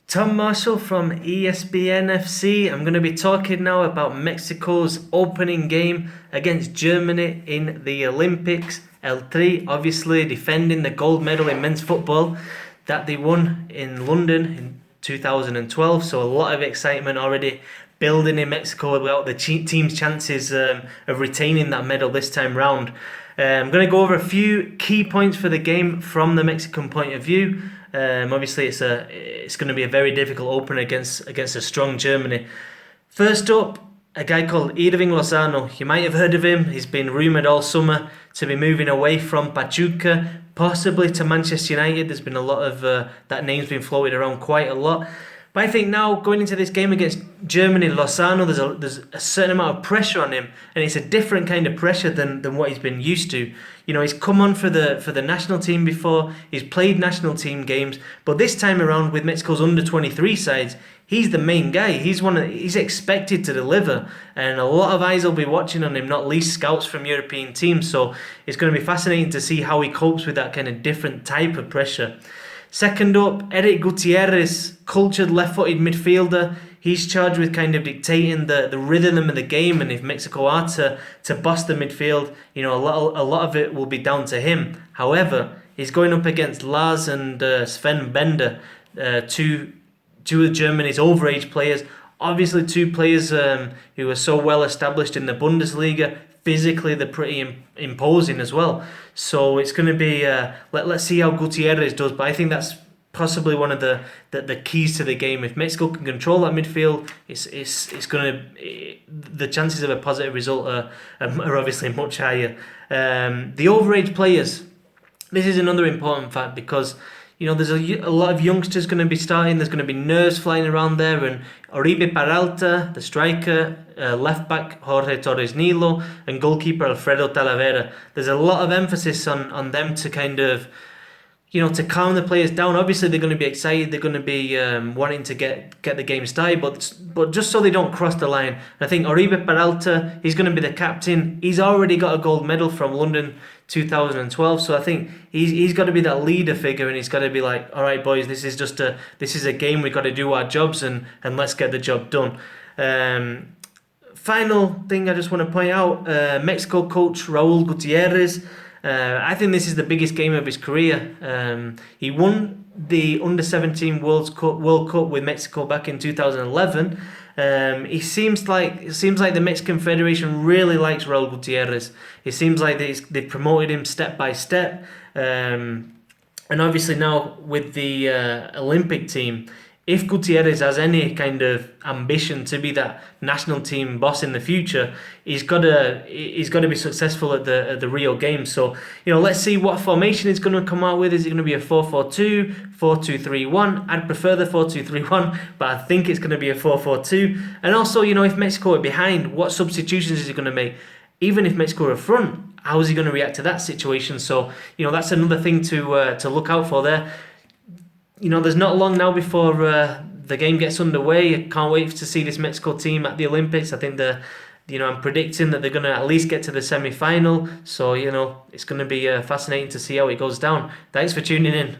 Tom Marshall from ESPN FC. I'm going to be talking now about Mexico's opening game against Germany in the Olympics. El Tri obviously defending the gold medal in men's football that they won in London in 2012. So a lot of excitement already building in Mexico about the team's chances of retaining that medal this time round. I'm going to go over a few key points for the game from the Mexican point of view. Obviously, it's going to be a very difficult opener against a strong Germany. First up, a guy called Irving Lozano. You might have heard of him. He's been rumoured all summer to be moving away from Pachuca, possibly to Manchester United. There's been a lot of that name's been floated around quite a lot. But I think now going into this game against Germany, Lozano, there's a certain amount of pressure on him, and it's a different kind of pressure than what he's been used to. You know, he's come on for the national team before, he's played national team games, but this time around with Mexico's under-23 sides, he's the main guy. He's expected to deliver, and a lot of eyes will be watching on him, not least scouts from European teams. So it's going to be fascinating to see how he copes with that kind of different type of pressure. Second up, Eric Gutierrez, cultured left-footed midfielder. He's charged with kind of dictating the rhythm of the game, and if Mexico are to bust the midfield, you know, a lot of it will be down to him. However, he's going up against Lars and Sven Bender, two of Germany's overage players. Obviously, two players who are so well established in the Bundesliga. Physically, they're pretty imposing as well. So it's going to be let's see how Gutierrez does. But I think that's possibly one of the keys to the game. If Mexico can control that midfield, it's going to the chances of a positive result are obviously much higher. The overage players. This is another important fact because, you know, there's a lot of youngsters going to be starting. There's going to be nerves flying around there. And Oribe Peralta, the striker, left back Jorge Torres Nilo, and goalkeeper Alfredo Talavera. There's a lot of emphasis on them to kind of, you know, to calm the players down. Obviously, they're going to be excited. They're going to be wanting to get the game started, but just so they don't cross the line. I think Oribe Peralta, he's going to be the captain. He's already got a gold medal from London 2012, so I think he's got to be that leader figure, and he's got to be like, all right, boys, this is a game. We've got to do our jobs and let's get the job done. Final thing I just want to point out: Mexico coach Raúl Gutiérrez. I think this is the biggest game of his career. He won the Under-17 World Cup with Mexico back in 2011. It seems like the Mexican Federation really likes Raúl Gutiérrez. It seems like they promoted him step by step. And obviously now with the Olympic team, if Gutierrez has any kind of ambition to be that national team boss in the future, he's got to be successful at the Rio Games. So, you know, let's see what formation he's going to come out with. Is it going to be a 4-4-2, 4-2-3-1? I'd prefer the 4-2-3-1, but I think it's going to be a 4-4-2. And also, you know, if Mexico are behind, what substitutions is he going to make? Even if Mexico are front, how is he going to react to that situation? So, you know, that's another thing to look out for there. You know, there's not long now before the game gets underway. I can't wait to see this Mexico team at the Olympics. I think I'm predicting that they're going to at least get to the semi-final. So, you know, it's going to be fascinating to see how it goes down. Thanks for tuning in.